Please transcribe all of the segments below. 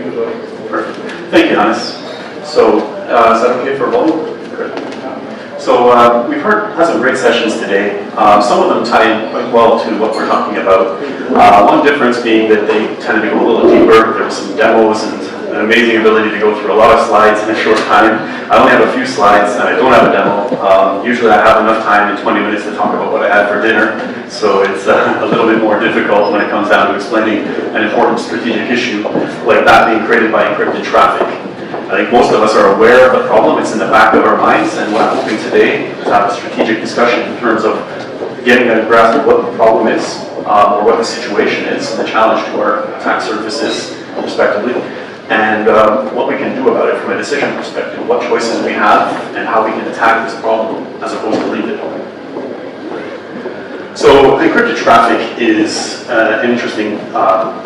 Perfect. Thank you, Hannes. So, is that okay for volume? Good. So, we've had some great sessions today. Some of them tie in quite well to what we're talking about. One difference being that they tended to go a little deeper. There were some demos and an amazing ability to go through a lot of slides in a short time. I only have a few slides and I don't have a demo. Usually I have enough time in 20 minutes to talk about what I had for dinner, so it's a little bit more difficult when it comes down to explaining an important strategic issue like that being created by encrypted traffic. I think most of us are aware of the problem. It's in the back of our minds, and what I'm hoping today is have a strategic discussion in terms of getting a grasp of what the problem is, or what the situation is, and the challenge to our attack surfaces, respectively, and what we can do about it from a decision perspective, what choices we have, and how we can attack this problem as opposed to leave it. So encrypted traffic is an interesting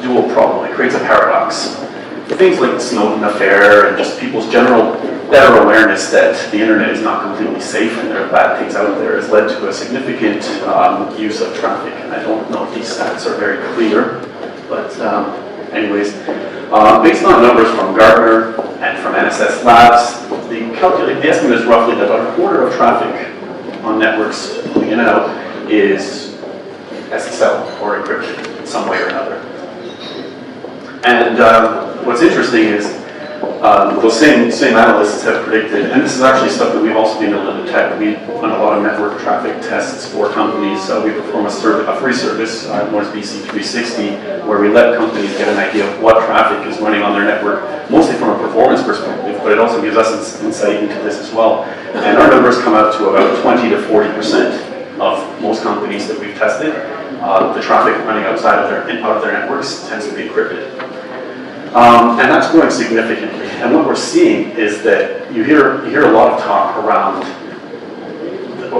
dual problem. It creates a paradox. Things like the Snowden affair and just people's general better awareness that the internet is not completely safe and there are bad things out there has led to a significant use of traffic. And I don't know if these stats are very clear, but anyways, based on numbers from Gartner and from NSS Labs, the estimate is roughly that about a quarter of traffic on networks coming in and out is SSL or encrypted in some way or another. And what's interesting is those same analysts have predicted, and this is actually stuff that we've also been able to detect. We've done a lot of network traffic tests for companies. We perform a free service known as BC360, where we let companies get an idea of what traffic is running on their network, mostly from a performance perspective, but it also gives us insight into this as well. And our numbers come out to about 20 to 40% of most companies that we've tested. The traffic running outside of their networks tends to be encrypted. And that's growing significantly. And what we're seeing is that you hear a lot of talk around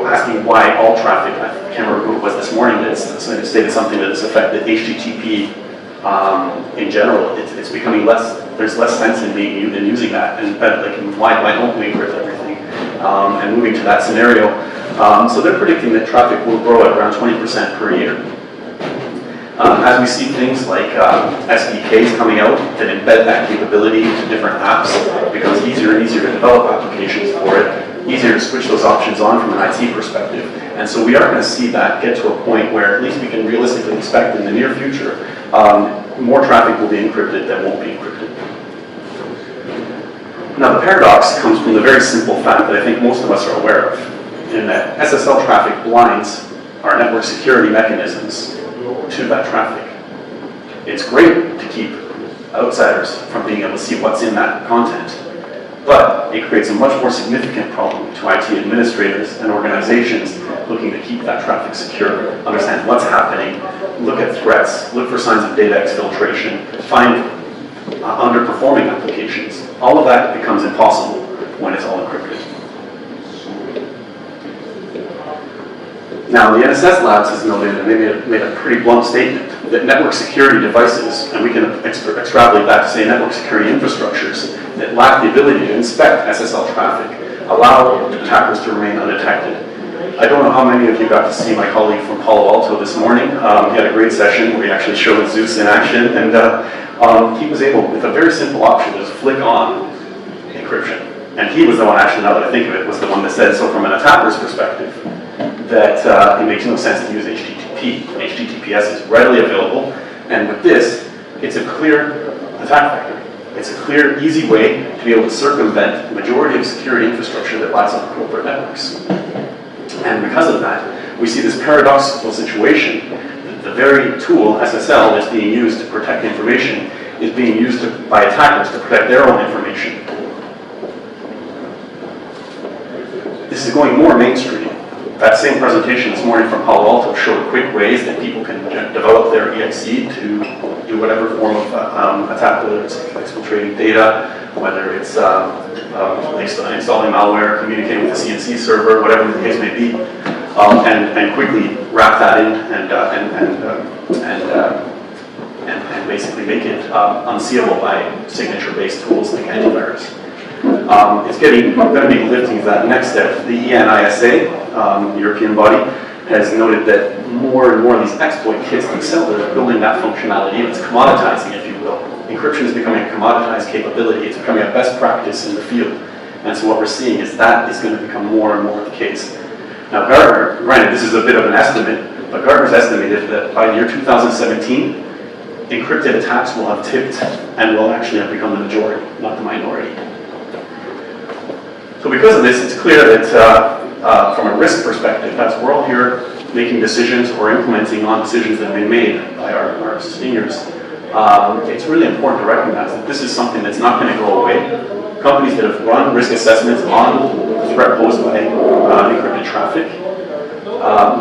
asking why all traffic. I can't remember who it was this morning that stated something that has affected HTTP in general. It's becoming less. There's less sense in using that. And like why don't we encrypt everything? And moving to that scenario. So they're predicting that traffic will grow at around 20% per year. As we see things like SDKs coming out that embed that capability into different apps, it becomes easier and easier to develop applications for it, easier to switch those options on from an IT perspective. And so we are going to see that get to a point where at least we can realistically expect in the near future, more traffic will be encrypted than won't be encrypted. Now the paradox comes from the very simple fact that I think most of us are aware of, in that SSL traffic blinds our network security mechanisms to that traffic. It's great to keep outsiders from being able to see what's in that content, but it creates a much more significant problem to IT administrators and organizations looking to keep that traffic secure, understand what's happening, look at threats, look for signs of data exfiltration, find underperforming applications. All of that becomes impossible when it's all encrypted. Now, the NSS Labs has noted, and they made a pretty blunt statement, that network security devices, and we can extrapolate that to say network security infrastructures, that lack the ability to inspect SSL traffic, allow attackers to remain undetected. I don't know how many of you got to see my colleague from Palo Alto this morning. He had a great session where he actually showed Zeus in action, and he was able, with a very simple option, to just flick on encryption. And he was the one, actually, now that I think of it, was the one that said, so from an attacker's perspective, that it makes no sense to use HTTP. HTTPS is readily available, and with this, it's a clear attack vector. It's a clear, easy way to be able to circumvent the majority of security infrastructure that lies on corporate networks. And because of that, we see this paradoxical situation that the very tool, SSL, that's being used to protect information is being used by attackers to protect their own information. This is going more mainstream. That same presentation this morning from Palo Alto showed quick ways that people can develop their EXE to do whatever form of attack, whether it's exfiltrating data, whether it's installing malware, communicating with the CNC server, whatever the case may be, and quickly wrap that in and basically make it unseeable by signature-based tools like antivirus. It's going to be lifting that next step. The ENISA, European body, has noted that more and more of these exploit kits themselves are building that functionality, and it's commoditizing, if you will. encryption is becoming a commoditized capability. It's becoming a best practice in the field. And so what we're seeing is that is going to become more and more the case. Now Gartner, granted this is a bit of an estimate, but Gartner's estimated that by the year 2017, encrypted attacks will have tipped and will actually have become the majority, not the minority. So because of this, it's clear that from a risk perspective, as we're all here making decisions or implementing on decisions that have been made by our seniors, it's really important to recognize that this is something that's not going to go away. Companies that have run risk assessments on the threat posed by encrypted traffic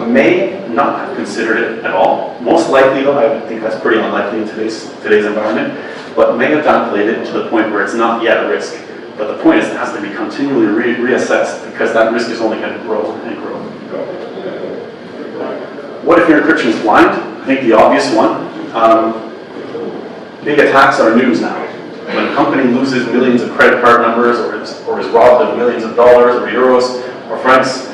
may not have considered it at all. Most likely, though, I think that's pretty unlikely in today's environment, but may have downplayed it to the point where it's not yet a risk. But the point is it has to be continually reassessed because that risk is only going to grow and grow. What if your encryption is blind? I think the obvious one. Big attacks are news now. When a company loses millions of credit card numbers or is robbed of millions of dollars or euros or francs,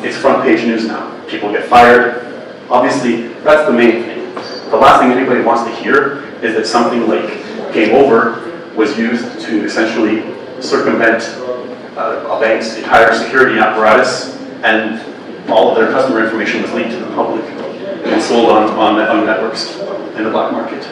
it's front page news now. People get fired. Obviously, that's the main thing. The last thing anybody wants to hear is that something like game over was used to essentially circumvent a bank's entire security apparatus, and all of their customer information was leaked to the public and sold on networks in the black market.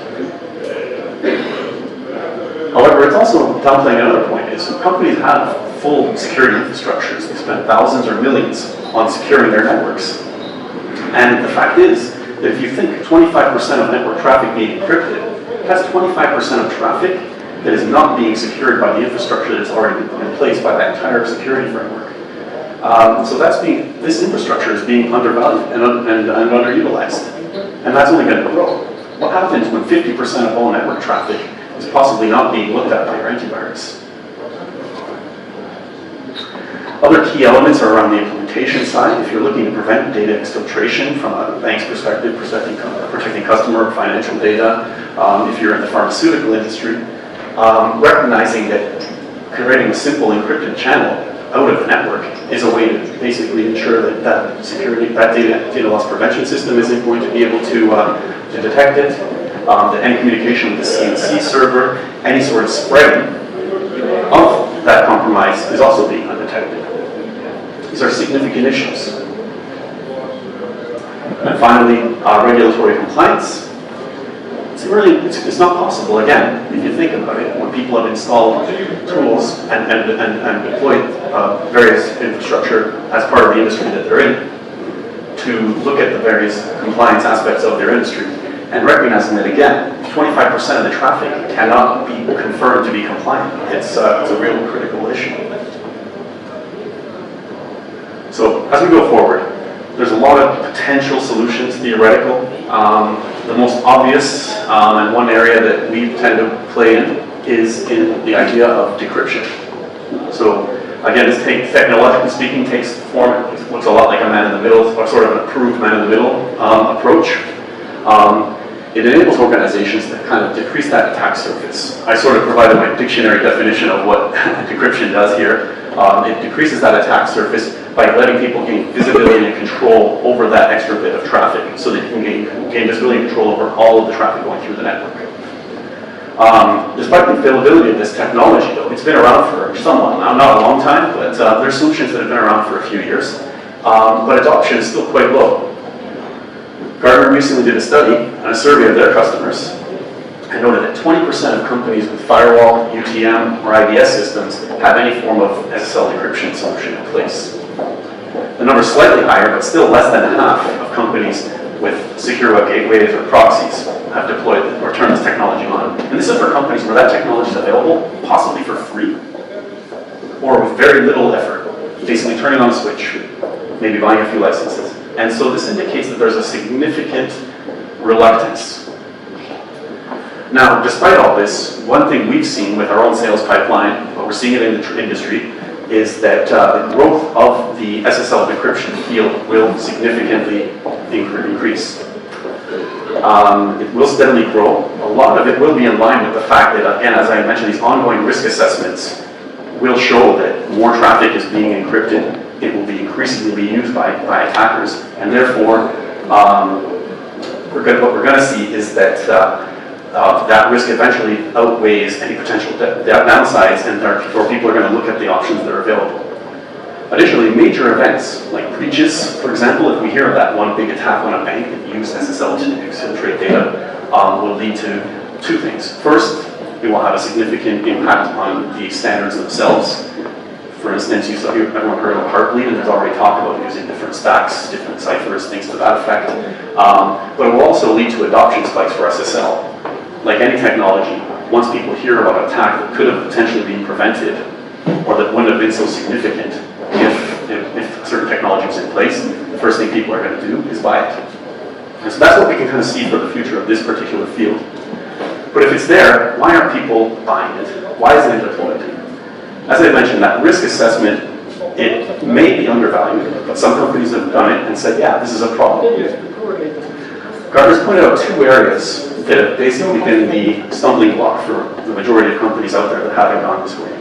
However, it's also downplaying another point, is companies have full security infrastructures. They spend thousands or millions on securing their networks. And the fact is that if you think 25% of network traffic being encrypted, that's 25% of traffic that is not being secured by the infrastructure that's already in place by that entire security framework. So this infrastructure is being undervalued and underutilized. And that's only going to grow. What happens when 50% of all network traffic is possibly not being looked at by your antivirus? Other key elements are around the implementation side. If you're looking to prevent data exfiltration from a bank's perspective, protecting customer or financial data, if you're in the pharmaceutical industry, recognizing that creating a simple encrypted channel out of the network is a way to basically ensure that data loss prevention system isn't going to be able to detect it. That any communication with the CNC server, any sort of spreading of that compromise is also being undetected. These are significant issues. And finally, regulatory compliance. It's not possible, again, if you think about it, when people have installed tools and deployed various infrastructure as part of the industry that they're in, to look at the various compliance aspects of their industry, and recognizing that, again, 25% of the traffic cannot be confirmed to be compliant. It's a real critical issue. So as we go forward, there's a lot of potential solutions, theoretical. The most obvious and one area that we tend to play in is in the idea of decryption. So again, this technologically speaking takes the form, it looks a lot like a man in the middle, or sort of an approved man in the middle approach. It enables organizations to kind of decrease that attack surface. I sort of provided my dictionary definition of what decryption does here. It decreases that attack surface by letting people gain visibility and control over that extra bit of traffic, so that you can gain visibility and control over all of the traffic going through the network. Despite the availability of this technology, though, it's been around for somewhat now, not a long time, but there's solutions that have been around for a few years. But adoption is still quite low. Gartner recently did a study and a survey of their customers and noted that 20% of companies with firewall, UTM, or IDS systems have any form of SSL encryption solution in place. The number is slightly higher, but still less than half of companies with secure web gateways or proxies have deployed or turned this technology on. And this is for companies where that technology is available, possibly for free, or with very little effort, basically turning on a switch, maybe buying a few licenses. And so this indicates that there's a significant reluctance. Now, despite all this, one thing we've seen with our own sales pipeline, but we're seeing it in the industry, is that the growth of the SSL encryption field will significantly increase. It will steadily grow. A lot of it will be in line with the fact that, again, as I mentioned, these ongoing risk assessments will show that more traffic is being encrypted. It will be increasingly be used by attackers, and therefore, what we're going to see is that that risk eventually outweighs any potential downsides, and therefore people are going to look at the options that are available. Additionally, major events like breaches, for example, if we hear of that one big attack on a bank that used SSL to exfiltrate data, will lead to two things. First, it will have a significant impact on the standards themselves. For instance, everyone heard of Heartbleed, and there's already talk about using different stacks, different ciphers, things to that effect. But it will also lead to adoption spikes for SSL. Like any technology, once people hear about an attack that could have potentially been prevented, or that wouldn't have been so significant if certain technology was in place, the first thing people are going to do is buy it. And so that's what we can kind of see for the future of this particular field. But if it's there, why aren't people buying it? Why isn't it deployed? As I mentioned, that risk assessment, it may be undervalued, but some companies have done it and said, yeah, this is a problem. Gartner's pointed out two areas that have basically been the stumbling block for the majority of companies out there that haven't gone this way.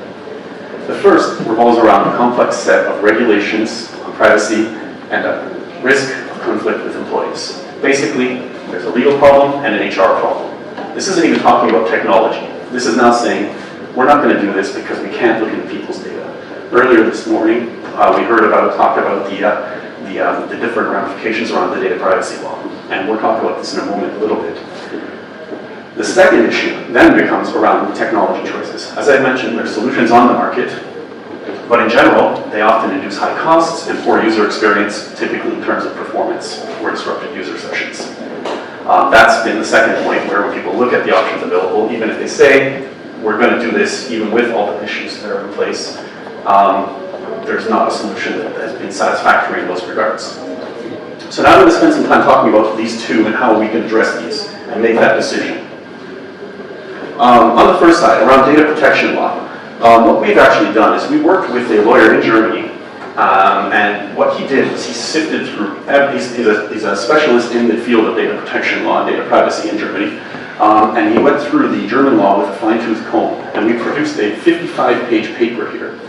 The first revolves around a complex set of regulations on privacy and a risk of conflict with employees. Basically, there's a legal problem and an HR problem. This isn't even talking about technology. This is now saying, we're not going to do this because we can't look into people's data. Earlier this morning, we talked about the different ramifications around the data privacy law. And we'll talk about this in a moment a little bit. The second issue then becomes around technology choices. As I mentioned, there's solutions on the market, but in general, they often induce high costs and poor user experience, typically in terms of performance or disrupted user sessions. That's been the second point where when people look at the options available, even if they say, we're going to do this even with all the issues that are in place, there's not a solution that has been satisfactory in those regards. So now I'm going to spend some time talking about these two and how we can address these and make that decision. On the first side, around data protection law, what we've actually done is we worked with a lawyer in Germany, and what he did was he sifted through, he's a specialist in the field of data protection law and data privacy in Germany, and he went through the German law with a fine-tooth comb, and we produced a 55-page paper here.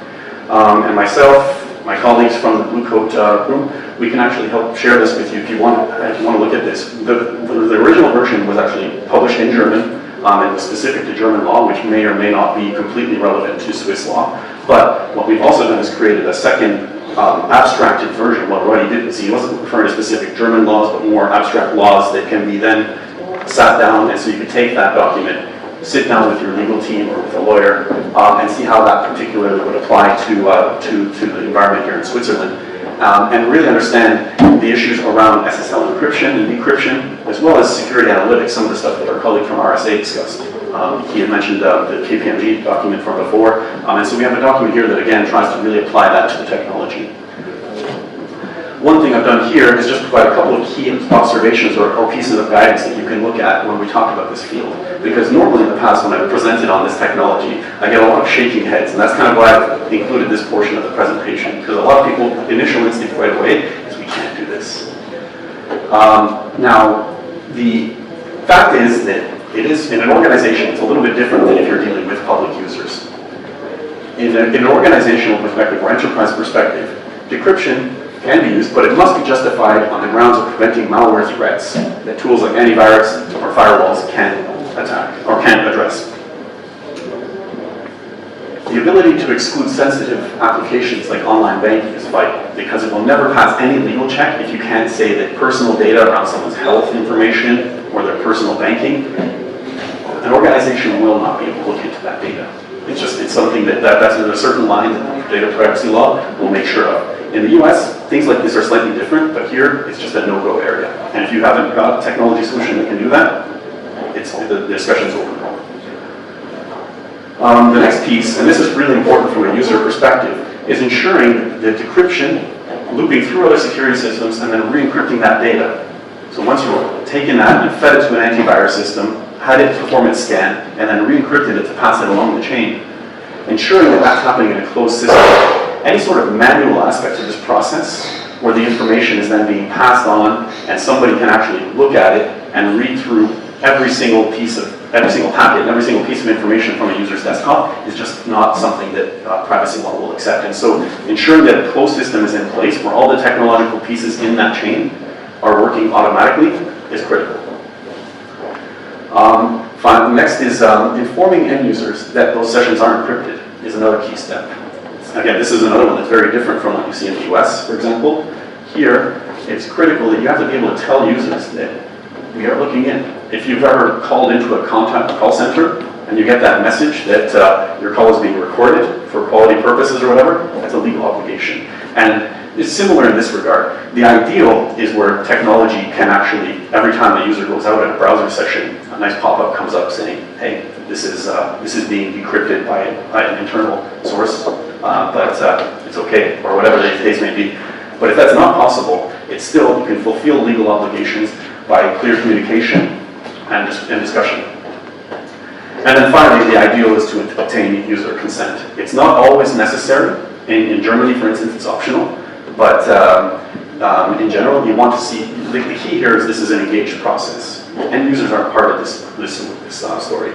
And myself, my colleagues from the Blue Coat room, we can actually help share this with you if you want to look at this. The original version was actually published in German, and was specific to German law, which may or may not be completely relevant to Swiss law. But what we've also done is created a second abstracted version. What he did was he wasn't referring to specific German laws, but more abstract laws that can be then sat down, and so you could take that document, sit down with your legal team or with a lawyer, and see how that particularly would apply to the environment here in Switzerland, and really understand the issues around SSL encryption and decryption, as well as security analytics, some of the stuff that our colleague from RSA discussed. He had mentioned the KPMG document from before, and so we have a document here that again tries to really apply that to the technology. One thing I've done here is just provide a couple of key observations or pieces of guidance that you can look at when we talk about this field. Because normally in the past when I've presented on this technology, I get a lot of shaking heads, and that's kind of why I've included this portion of the presentation. Because a lot of people, initial instinct right away is we can't do this. Now, the fact is that it is, in an organization, it's a little bit different than if you're dealing with public users. In an organizational perspective or enterprise perspective, decryption can be used, but it must be justified on the grounds of preventing malware threats that tools like antivirus or firewalls can attack or can address. The ability to exclude sensitive applications like online banking is vital because it will never pass any legal check if you can't say that personal data around someone's health information or their personal banking, an organization will not be able to look into that data. It's something that's in a certain line that data privacy law will make sure of. In the US, things like this are slightly different, but here it's just a no-go area. And if you haven't got a technology solution that can do that, the discussion's over. The next piece, and this is really important from a user perspective, is ensuring that decryption, looping through other security systems, and then re-encrypting that data. So once you've taken that and fed it to an antivirus system, had it perform its scan, and then re-encrypted it to pass it along the chain, ensuring that that's happening in a closed system. Any sort of manual aspect of this process, where the information is then being passed on, and somebody can actually look at it and read through every single packet, every single piece of information from a user's desktop, is just not something that privacy law will accept. And so ensuring that a closed system is in place where all the technological pieces in that chain are working automatically is critical. Next is informing end users that those sessions are encrypted is another key step. Again, this is another one that's very different from what you see in the US, for example. Here, it's critical that you have to be able to tell users that we are looking in. If you've ever called into a call center and you get that message that your call is being recorded for quality purposes or whatever, that's a legal obligation. And it's similar in this regard. The ideal is where technology can actually, every time the user goes out in a browser session, a nice pop-up comes up saying, hey, this is being decrypted by an internal source, but it's okay, or whatever the case may be. But if that's not possible, it's still, you can fulfill legal obligations by clear communication and discussion. And then finally, the ideal is to obtain user consent. It's not always necessary. In Germany, for instance, it's optional. But in general, you want to see, the key here is this is an engaged process. End users aren't part of this story.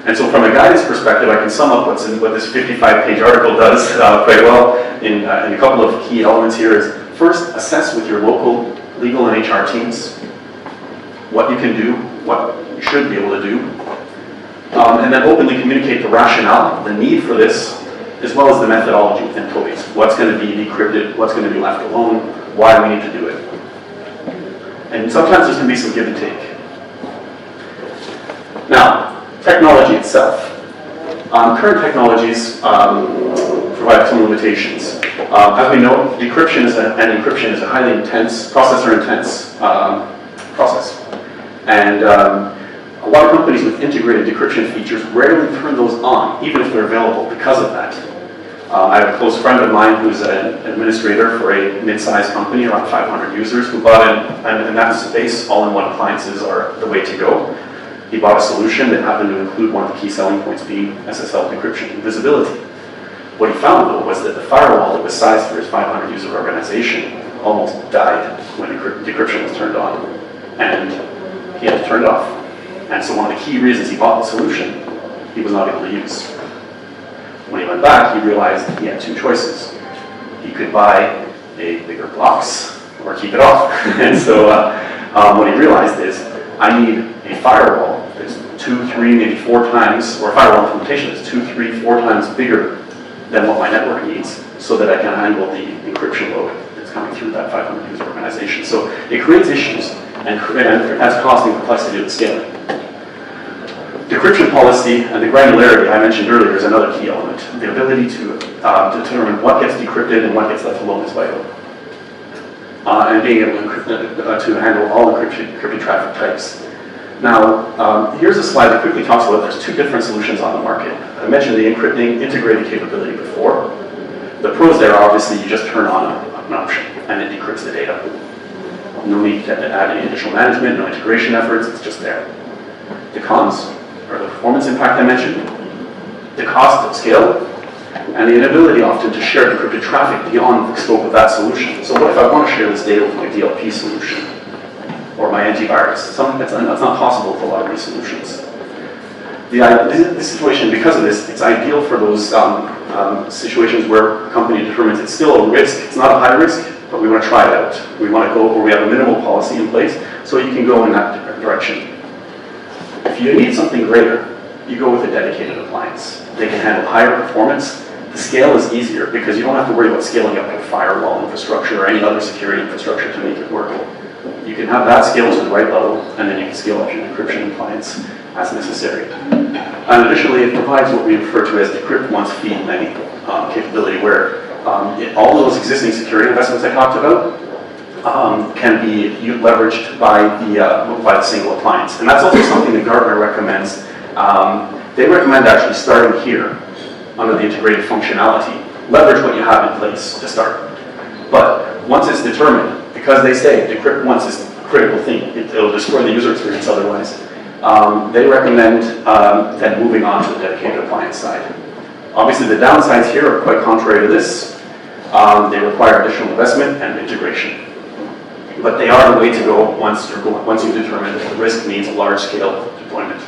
And so from a guidance perspective, I can sum up what this 55-page article does quite well in a couple of key elements here is, first, assess with your local legal and HR teams what you can do, what you should be able to do, and then openly communicate the rationale, the need for this, as well as the methodology with employees. What's going to be decrypted, what's going to be left alone, why we need to do it. And sometimes there's going to be some give and take. Now, technology itself. Current technologies provide some limitations. As we know, decryption and encryption is a highly intense, processor-intense process. And a lot of companies with integrated decryption features rarely turn those on, even if they're available because of that. I have a close friend of mine who's an administrator for a mid-sized company, around 500 users, who bought in that space, all-in-one appliances are the way to go. He bought a solution that happened to include one of the key selling points being SSL encryption and visibility. What he found, though, was that the firewall that was sized for his 500-user organization almost died when decryption was turned on, and he had to turn it off. And so one of the key reasons he bought the solution, he was not able to use. When he went back, he realized he had two choices. He could buy a bigger box or keep it off. And so what he realized is, I need a firewall that's 2, 3, maybe 4 times, or a firewall implementation that's 2, 3, 4 times bigger than what my network needs, so that I can handle the encryption load that's coming through that 500-user organization. So it creates issues and adds cost and complexity to the scaling. Decryption policy and the granularity I mentioned earlier is another key element. The ability to determine what gets decrypted and what gets left alone is vital. And being able to handle all encrypted traffic types. Now, here's a slide that quickly talks about there's 2 different solutions on the market. I mentioned the encrypting integrated capability before. The pros there are obviously you just turn on an option and it decrypts the data. No need to add any additional management, no integration efforts, it's just there. The cons are the performance impact I mentioned, the cost of scale, and the inability often to share encrypted traffic beyond the scope of that solution. So what if I want to share this data with my DLP solution or my antivirus? That's not possible with a lot of these solutions. This situation, because of this, it's ideal for those situations where a company determines it's still a risk, it's not a high risk, but we want to try it out. We want to go where we have a minimal policy in place, so you can go in that direction. If you need something greater, you go with a dedicated appliance. They can handle higher performance. The scale is easier because you don't have to worry about scaling up your firewall infrastructure or any other security infrastructure to make it work. You can have that scale to the right level, and then you can scale up your encryption appliance as necessary. And additionally, it provides what we refer to as decrypt once, feed many capability, where all those existing security investments I talked about can be leveraged by the single appliance. And that's also something that Gartner recommends. They recommend actually starting here under the integrated functionality. Leverage what you have in place to start. But once it's determined, because they say decrypt once is a critical thing, it'll destroy the user experience otherwise, they recommend then moving on to the dedicated appliance side. Obviously the downsides here are quite contrary to this. They require additional investment and integration. But they are the way to go once you determine that the risk needs a large-scale deployment.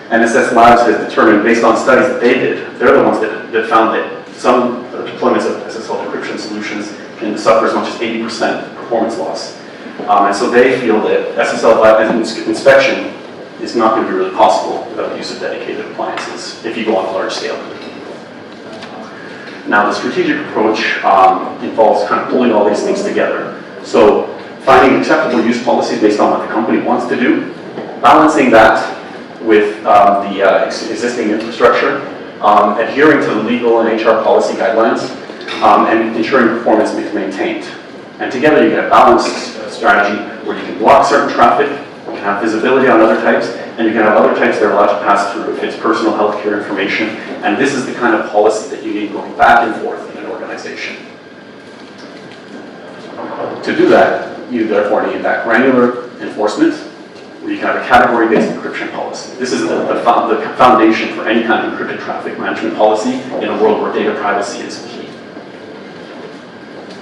NSS Labs has determined, based on studies that they did, they're the ones that found that some deployments of SSL encryption solutions can suffer as much as 80% performance loss. And so they feel that SSL inspection is not going to be really possible without the use of dedicated appliances if you go on a large scale. Now, the strategic approach involves kind of pulling all these things together. So, finding acceptable use policies based on what the company wants to do, balancing that with the existing infrastructure, adhering to the legal and HR policy guidelines, and ensuring performance is maintained. And together you get a balanced strategy where you can block certain traffic, you can have visibility on other types, and you can have other types that are allowed to pass through if it's personal healthcare information. And this is the kind of policy that you need going back and forth in an organization. To do that, you therefore need that granular enforcement, where you can have a category-based encryption policy. This is the foundation for any kind of encrypted traffic management policy in a world where data privacy is key.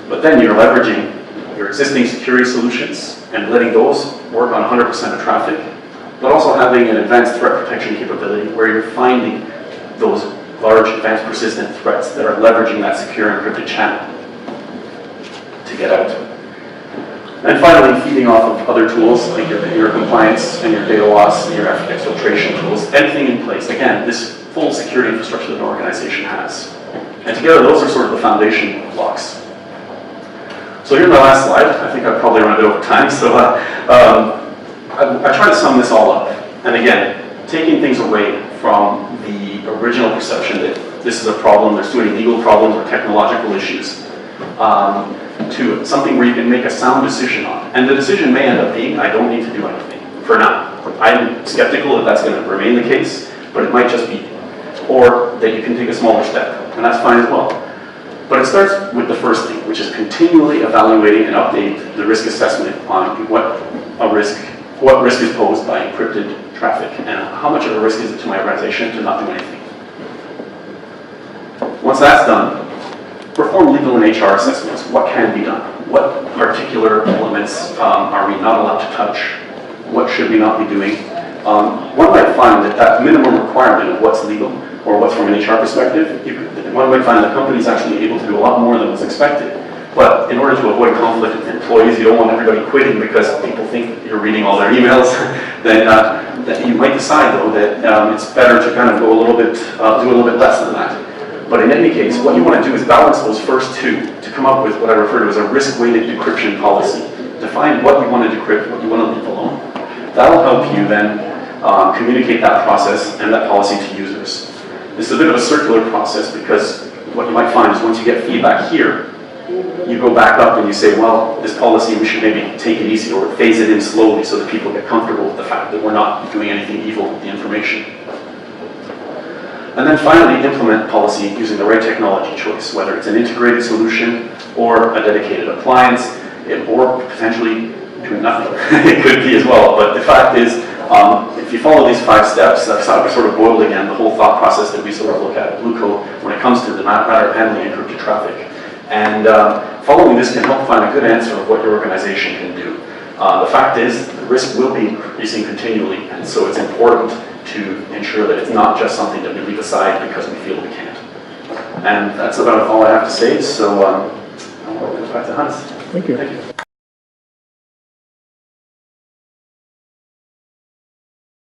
But then you're leveraging your existing security solutions and letting those work on 100% of traffic, but also having an advanced threat protection capability where you're finding those large, advanced, persistent threats that are leveraging that secure encrypted channel to get out. And finally, feeding off of other tools like your compliance and your data loss and your exfiltration tools, anything in place. Again, this full security infrastructure that an organization has. And together, those are sort of the foundation blocks. So here's my last slide. I think I've probably run a bit over time, so I try to sum this all up. And again, taking things away from the original perception that this is a problem, there's too many legal problems or technological issues, to something where you can make a sound decision on. And the decision may end up being, I don't need to do anything, for now. I'm skeptical that that's going to remain the case, but it might just be. Or that you can take a smaller step, and that's fine as well. But it starts with the first thing, which is continually evaluating and update the risk assessment on what risk is posed by encrypted traffic, and how much of a risk is it to my organization to not do anything. Once that's done, perform legal and HR assessments. What can be done? What particular elements are we not allowed to touch? What should we not be doing? One might find that minimum requirement of what's legal or what's from an HR perspective, one might find the company is actually able to do a lot more than was expected. But in order to avoid conflict with employees, you don't want everybody quitting because people think that you're reading all their emails. Then that you might decide, though, that it's better to kind of go a little bit, do a little bit less than that. But in any case, what you want to do is balance those first two to come up with what I refer to as a risk-weighted decryption policy. Define what you want to decrypt, what you want to leave alone. That'll help you then communicate that process and that policy to users. This is a bit of a circular process because what you might find is once you get feedback here, you go back up and you say, well, this policy, we should maybe take it easy or phase it in slowly so that people get comfortable with the fact that we're not doing anything evil with the information. And then finally, implement policy using the right technology choice, whether it's an integrated solution or a dedicated appliance, or potentially doing nothing. It could be as well, but the fact is, if you follow these 5 steps, that's how we sort of boiled again the whole thought process that we sort of look at Blue Code when it comes to the matter of handling encrypted traffic. And following this can help find a good answer of what your organization can do. The fact is, the risk will be increasing continually, and so it's important to ensure that it's not just something that we leave aside because we feel we can't. And that's about all I have to say, so I'll go back to Hans. Thank you. Thank you.